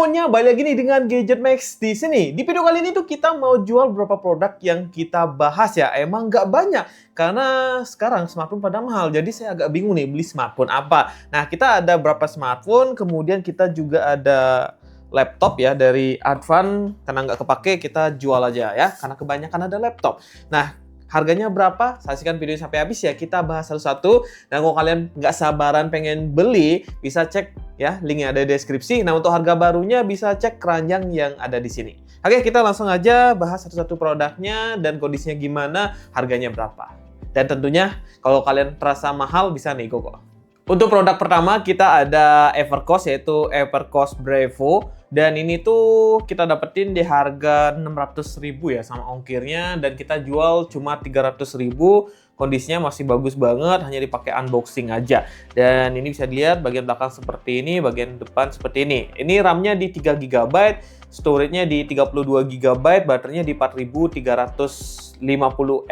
Semuanya balik lagi nih dengan Gadget Max di sini. Di video kali ini tuh kita mau jual beberapa produk yang kita bahas ya. Emang nggak banyak karena sekarang smartphone pada mahal. Jadi saya agak bingung nih beli smartphone apa. Nah, kita ada berapa smartphone, kemudian kita juga ada laptop ya dari Advan. Karena nggak kepake kita jual aja ya. Karena kebanyakan ada laptop. Nah, harganya berapa? Saksikan video sampai habis ya. Kita bahas satu-satu. Dan kalau kalian nggak sabaran pengen beli, bisa cek ya, linknya ada di deskripsi. Nah, untuk harga barunya bisa cek keranjang yang ada di sini. Oke, kita langsung aja bahas satu-satu produknya dan kondisinya gimana, harganya berapa. Dan tentunya kalau kalian terasa mahal bisa nego kok. Untuk produk pertama kita ada Evercost, yaitu Evercost Brevo. Dan ini tuh kita dapetin di harga 600.000 ya sama ongkirnya, dan kita jual cuma 300.000. Kondisinya masih bagus banget, hanya dipakai unboxing aja. Dan ini bisa dilihat bagian belakang seperti ini, bagian depan seperti ini. Ini RAM-nya di 3 GB, storage-nya di 32 GB, baterainya di 4350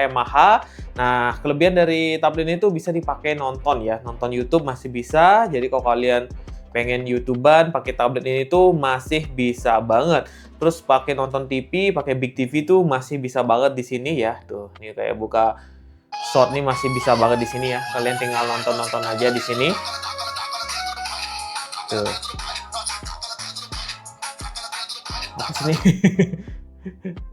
mAh. Nah, kelebihan dari tablet ini tuh bisa dipakai nonton ya, nonton YouTube masih bisa. Jadi kalau kalian pengen YouTuber pakai tablet ini tuh masih bisa banget. Terus pakai nonton TV, pakai Big TV tuh masih bisa banget di sini ya. Tuh, ini kayak buka short nih masih bisa banget di sini ya. Kalian tinggal nonton-nonton aja di sini. Tuh. Apa sini?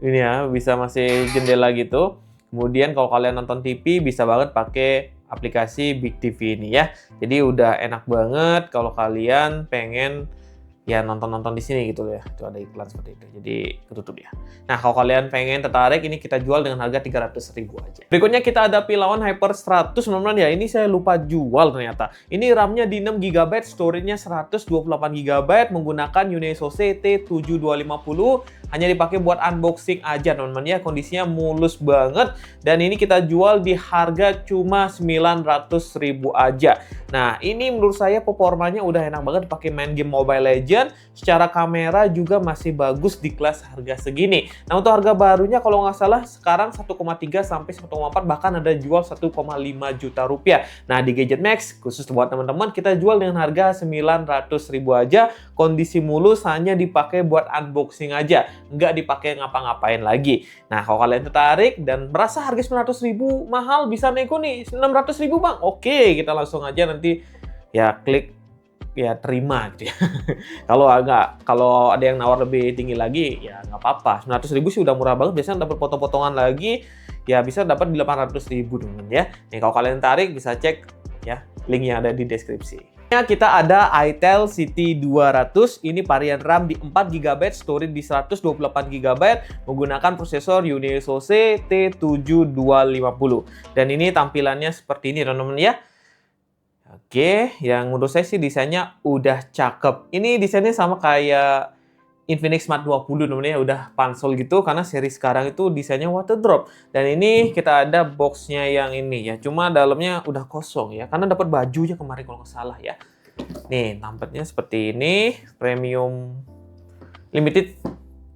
Ini ya, bisa masih jendela gitu. Kemudian kalau kalian nonton TV bisa banget pakai aplikasi Big TV ini ya. Jadi udah enak banget kalau kalian pengen ya nonton-nonton di sini gitu ya. Itu ada iklan seperti itu. Jadi ketutup ya. Nah, kalau kalian pengen tertarik, ini kita jual dengan harga 300.000 aja. Berikutnya kita ada Pilawan Hyper 100 teman-teman ya. Ini saya lupa jual ternyata. Ini RAM-nya di 6 GB, storage-nya 128 GB menggunakan UniSoC T7250. Hanya dipakai buat unboxing aja teman-teman ya. Kondisinya mulus banget, dan ini kita jual di harga cuma 900.000 aja. Nah, ini menurut saya performanya udah enak banget dipakai main game Mobile Legends. Secara kamera juga masih bagus di kelas harga segini. Nah, untuk harga barunya kalau nggak salah sekarang 1,3 sampai 1,4, bahkan ada jual 1,5 juta rupiah. Nah, di Gadget Max khusus buat teman-teman kita jual dengan harga 900.000 aja. Kondisi mulus, hanya dipakai buat unboxing aja, nggak dipakai ngapa-ngapain lagi. Nah, kalau kalian tertarik dan merasa harga 900.000 mahal, bisa nego nih 600.000 bang. Oke, kita langsung aja nanti ya klik ya terima gitu ya. Kalau ada yang nawar lebih tinggi lagi ya nggak apa-apa. 900.000 sih udah murah banget. Biasanya dapat potong-potongan lagi ya bisa dapat di 800.000 teman ya. Nih kalau kalian tertarik bisa cek ya linknya ada di deskripsi. Kita ada itel City 200. Ini varian RAM di 4 GB, storage di 128 GB menggunakan prosesor UniSoC T7250. Dan ini tampilannya seperti ini teman-teman ya. Oke, yang menurut saya sih desainnya udah cakep. Ini desainnya sama kayak Infinix Smart 20 namanya, udah pansel gitu karena seri sekarang itu desainnya water drop. Dan ini kita ada boxnya yang ini ya, cuma dalamnya udah kosong ya karena dapat bajunya kemarin kalau nggak salah ya. Nih tampaknya seperti ini, premium limited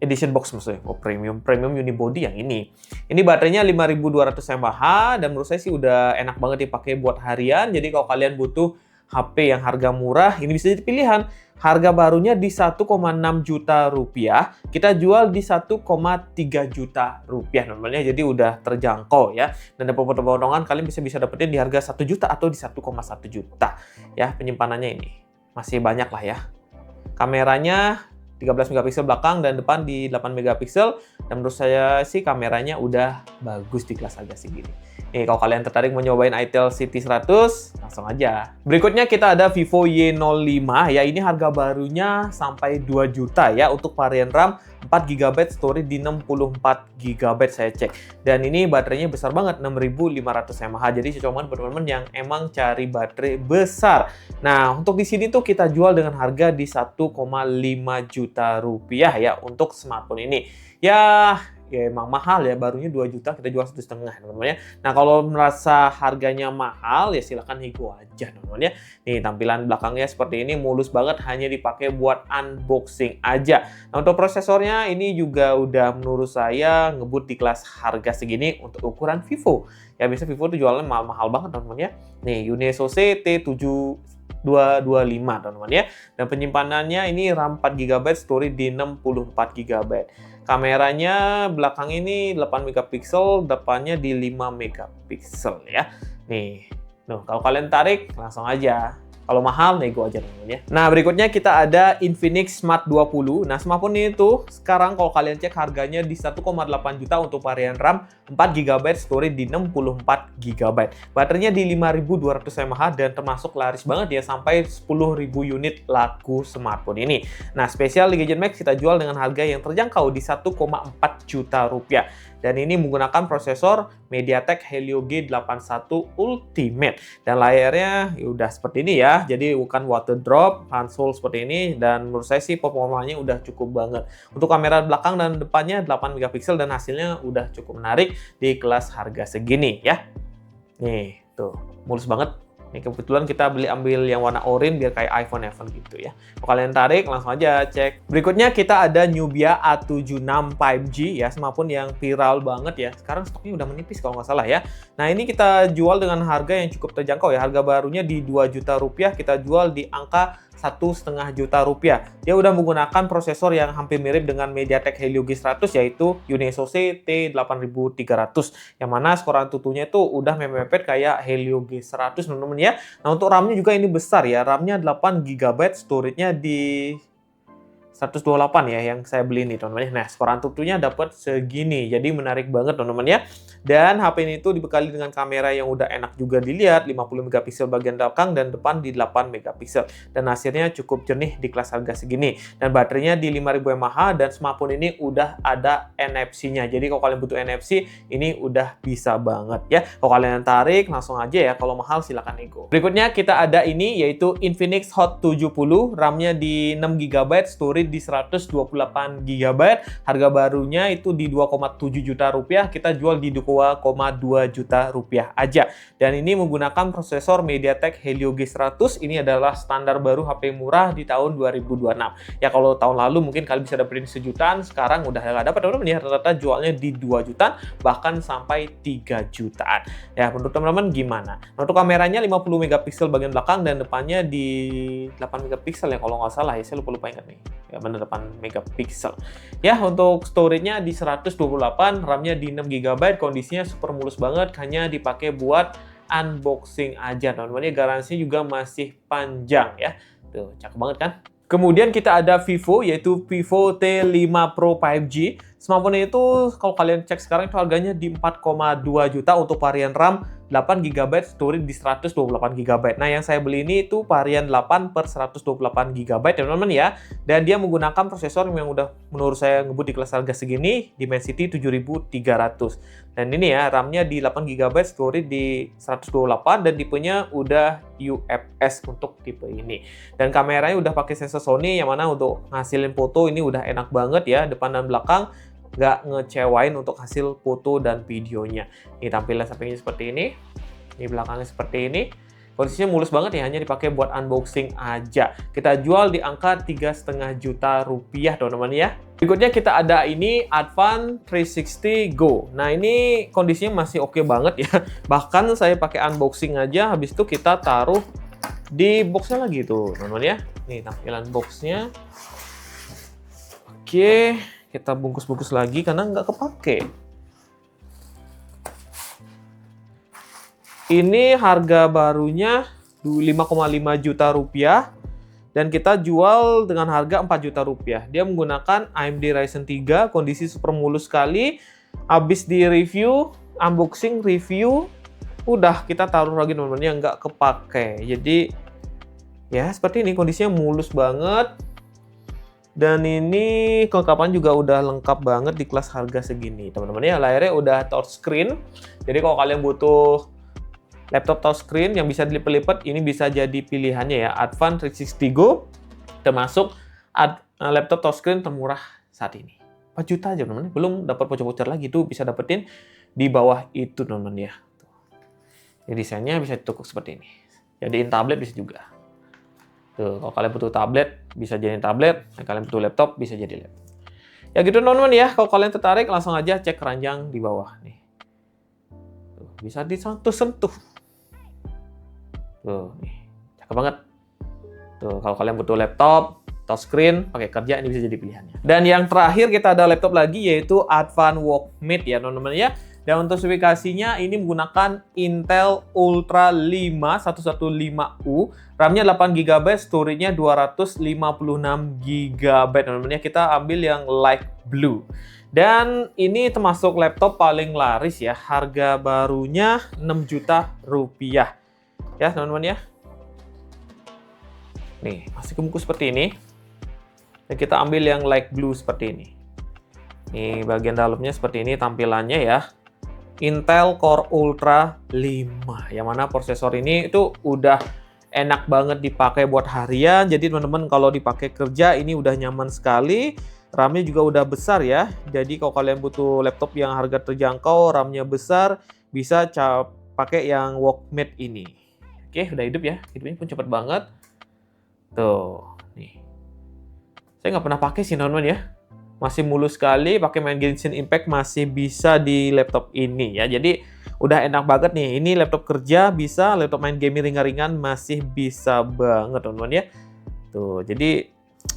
edition box maksudnya. Oh, premium unibody yang ini. Ini baterainya 5200 mAh dan menurut saya sih udah enak banget dipakai buat harian. Jadi kalau kalian butuh HP yang harga murah, ini bisa jadi pilihan. Harga barunya di 1,6 juta rupiah, kita jual di 1,3 juta rupiah namanya, jadi udah terjangkau ya. Dan dapat potongan kalian bisa dapetin di harga 1 juta atau di 1,1 juta. Ya, penyimpanannya ini masih banyak lah ya. Kameranya 13 megapiksel belakang dan depan di 8 megapiksel. Dan menurut saya sih kameranya udah bagus di kelas harga segini. Nih, kalau kalian tertarik mau nyobain itel City 100, langsung aja. Berikutnya kita ada Vivo Y05 ya. Ini harga barunya sampai 2 juta ya untuk varian RAM 4 GB, storage di 64 GB saya cek. Dan ini baterainya besar banget, 6500 mAh. Jadi cocok banget buat teman-teman yang emang cari baterai besar. Nah, untuk di sini tuh kita jual dengan harga di 1,5 juta rupiah ya untuk smartphone ini. Ya emang mahal ya, barunya 2 juta kita jual 1,5 teman-teman ya. Nah, kalau merasa harganya mahal ya silahkan nego aja teman-teman ya. Nih tampilan belakangnya seperti ini, mulus banget, hanya dipakai buat unboxing aja. Nah, untuk prosesornya ini juga udah menurut saya ngebut di kelas harga segini untuk ukuran Vivo. Ya biasa Vivo tuh jualnya mahal-mahal banget teman-teman ya. Nih UniSoC T7 225 teman-teman ya. Dan penyimpanannya ini RAM 4 GB, storage di 64 GB. Kameranya belakang ini 8 megapiksel, depannya di 5 megapiksel ya. Nih, kalau kalian tarik langsung aja. Kalau mahal, nego aja teman-teman ya. Nah, berikutnya kita ada Infinix Smart 20. Nah, smartphone ini tuh sekarang kalau kalian cek harganya di 1,8 juta untuk varian RAM 4 GB, storage di 64 GB. Baterainya di 5200 mAh dan termasuk laris banget ya, sampai 10.000 unit laku smartphone ini. Nah, spesial di Gadget Max kita jual dengan harga yang terjangkau di 1,4 juta rupiah. Dan ini menggunakan prosesor MediaTek Helio G81 Ultimate. Dan layarnya ya udah seperti ini ya. Jadi bukan water drop, handheld seperti ini. Dan menurut saya sih performanya udah cukup banget. Untuk kamera belakang dan depannya 8 megapiksel dan hasilnya udah cukup menarik di kelas harga segini ya. Nih, tuh mulus banget. Ini kebetulan kita ambil yang warna oranye biar kayak iPhone gitu ya. Kalau kalian tarik, langsung aja cek. Berikutnya kita ada Nubia A76 5G ya, smartphone yang viral banget ya. Sekarang stoknya udah menipis kalau nggak salah ya. Nah, ini kita jual dengan harga yang cukup terjangkau ya. Harga barunya di 2 juta rupiah, kita jual di angka 1,5 juta rupiah. Dia udah menggunakan prosesor yang hampir mirip dengan MediaTek Helio G100 yaitu Unisoc T8300 yang mana skor Antutunya itu udah mepet kayak Helio G100 teman-teman ya. Nah, untuk RAM-nya juga ini besar ya. RAM-nya 8 GB, storage-nya di 128 ya yang saya beli nih teman-teman. Nah, skor Antutunya dapat segini. Jadi menarik banget teman-teman ya. Dan HP ini itu dibekali dengan kamera yang udah enak juga dilihat, 50 megapiksel bagian belakang dan depan di 8 megapiksel. Dan hasilnya cukup jernih di kelas harga segini. Dan baterainya di 5000 mAh dan smartphone ini udah ada NFC-nya. Jadi kalau kalian butuh NFC, ini udah bisa banget ya. Kalau kalian tarik langsung aja ya. Kalau mahal silakan nego. Berikutnya kita ada ini yaitu Infinix Hot 70, RAM-nya di 6 GB, storage di 128 GB. Harga barunya itu di 2,7 juta rupiah, kita jual di 2,2 juta rupiah aja. Dan ini menggunakan prosesor MediaTek Helio G100. Ini adalah standar baru HP murah di tahun 2026. Ya kalau tahun lalu mungkin kalian bisa dapetin sejutaan, sekarang udah nggak dapat teman-teman ya. Rata-rata jualnya di 2 jutaan bahkan sampai 3 jutaan. Ya menurut teman-teman gimana? Nah, untuk kameranya 50 megapiksel bagian belakang dan depannya di 8 megapiksel ya kalau nggak salah ya, saya lupa ingat nih. Ya bener 8 megapiksel. Ya untuk storage-nya di 128, RAM-nya di 6 GB, kondisinya super mulus banget, hanya dipakai buat unboxing aja teman-teman. Garansinya juga masih panjang ya. Tuh, cakep banget kan? Kemudian kita ada Vivo, yaitu Vivo T5 Pro 5G. Smartphone itu kalau kalian cek sekarang itu harganya di 4,2 juta untuk varian RAM 8 GB, storage di 128 GB. Nah, yang saya beli ini itu varian 8 per 128 GB teman-teman ya. Dan dia menggunakan prosesor yang udah menurut saya ngebut di kelas harga segini, Dimensity 7300. Dan ini ya, RAM-nya di 8 GB, storage di 128 dan tipenya udah UFS untuk tipe ini. Dan kameranya udah pakai sensor Sony yang mana untuk ngasilin foto ini udah enak banget ya, depan dan belakang nggak ngecewain untuk hasil foto dan videonya. Ini tampilan sampingnya seperti ini, di belakangnya seperti ini. Kondisinya mulus banget ya, hanya dipakai buat unboxing aja. Kita jual di angka 3,5 juta rupiah teman-teman ya. Berikutnya kita ada ini Advan 360 Go. Nah ini kondisinya masih oke banget ya. Bahkan saya pakai unboxing aja, habis itu kita taruh di boxnya lagi tuh teman-teman ya. Nih tampilan boxnya. Oke. Kita bungkus-bungkus lagi karena nggak kepake. Ini harga barunya 5,5 juta rupiah dan kita jual dengan harga 4 juta rupiah. Dia menggunakan AMD Ryzen 3, kondisi super mulus sekali. Habis di review, unboxing review, udah kita taruh lagi teman-teman yang nggak kepake. Jadi ya seperti ini, kondisinya mulus banget. Dan ini kelengkapan juga udah lengkap banget di kelas harga segini teman-teman ya. Layarnya udah touchscreen, jadi kalau kalian butuh laptop touchscreen yang bisa dilipat-lipat, ini bisa jadi pilihannya ya. Advan 360 Go termasuk laptop touchscreen termurah saat ini. 4 juta aja teman-teman, belum dapat voucher-voucher lagi tuh, bisa dapetin di bawah itu teman-teman ya. Jadi desainnya bisa ditukuk seperti ini. Jadiin tablet bisa juga. Tuh, kalau kalian butuh tablet, bisa jadi tablet. Kalau kalian butuh laptop, bisa jadi laptop. Ya gitu teman-teman ya. Kalau kalian tertarik, langsung aja cek keranjang di bawah nih. Tuh, bisa disentuh-sentuh. Tuh, nih, cakep banget. Tuh, kalau kalian butuh laptop, touchscreen, pakai kerja, ini bisa jadi pilihannya. Dan yang terakhir kita ada laptop lagi, yaitu Advan Workmate ya teman-teman ya. Dan untuk spesifikasinya ini menggunakan Intel Ultra 5 115U, RAM-nya 8GB, storage-nya 256GB teman-teman ya. Kita ambil yang light blue. Dan ini termasuk laptop paling laris ya. Harga barunya 6 juta rupiah. Ya teman-teman ya. Nih, masih kebungkus seperti ini. Dan kita ambil yang light blue seperti ini. Nih, bagian dalamnya seperti ini tampilannya ya. Intel Core Ultra 5. Yang mana prosesor ini itu udah enak banget dipakai buat harian. Jadi teman-teman kalau dipakai kerja ini udah nyaman sekali. RAM-nya juga udah besar ya. Jadi kalau kalian butuh laptop yang harga terjangkau, RAM-nya besar, bisa pakai yang Workmate ini. Oke, udah hidup ya. Hidupnya pun cepet banget. Tuh, nih. Saya nggak pernah pakai sih teman-teman ya. Masih mulus sekali, pakai main Genshin Impact masih bisa di laptop ini ya. Jadi udah enak banget nih. Ini laptop kerja bisa, laptop main gaming ringan-ringan masih bisa banget teman-teman ya. Tuh, jadi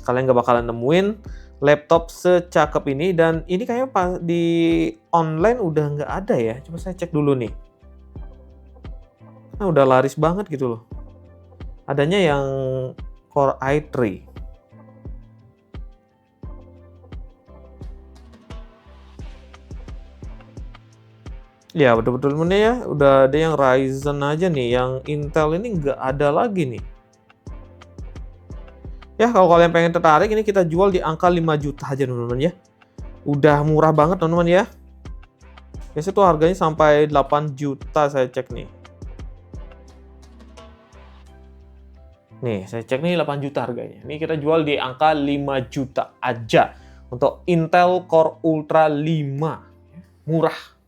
kalian nggak bakalan nemuin laptop secakep ini. Dan ini kayaknya di online udah nggak ada ya. Coba saya cek dulu nih. Nah, udah laris banget gitu loh. Adanya yang Core i3. Ya, betul-betul temen ya. Udah ada yang Ryzen aja nih. Yang Intel ini nggak ada lagi nih. Ya, kalau kalian pengen tertarik, ini kita jual di angka 5 juta aja teman-teman ya. Udah murah banget teman-teman ya. Biasanya tuh harganya sampai 8 juta saya cek nih. Nih, saya cek nih 8 juta harganya. Ini kita jual di angka 5 juta aja. Untuk Intel Core Ultra 5. Murah.